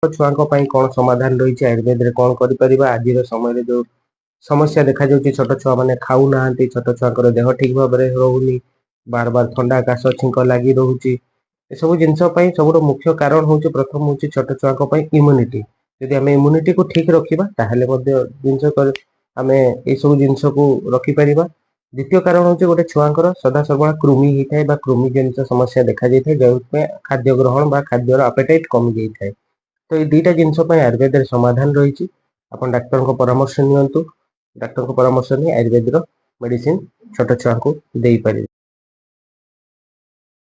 छुआ कौन समाधान रही आयुर्वेद रे कौन करिपरिबा आज समय जो समस्या देखा जाउची छोट छुआ माने खाऊ नाहांती छोट छुआ देह ठीक भाव में रोहुनी बार बार थंडा काश छिंक लगी रोची ए सब जिनस सब मुख्य कारण हूँ प्रथम हूँ छोट छुआ इम्यूनिटी जदि आम इम्यूनिटी को ठीक रखा जिनस आम सब जिनस को रखिपर द्वितीय कारण हूँ गोटे छुआर सदा सर्वदा कृमि होता है कृमि जनित समस्या देखा जाए जो खाद्य ग्रहण बा खाद्यर आपेटाइट कमी जाए तो ये दुईटा जिनस आयुर्वेद समाधान रही आप डाक्तर को परामर्श नियंतु डाक्तर को परामर्श नहीं आयुर्वेद मेडिसिन छोट छुआ को दे पारे।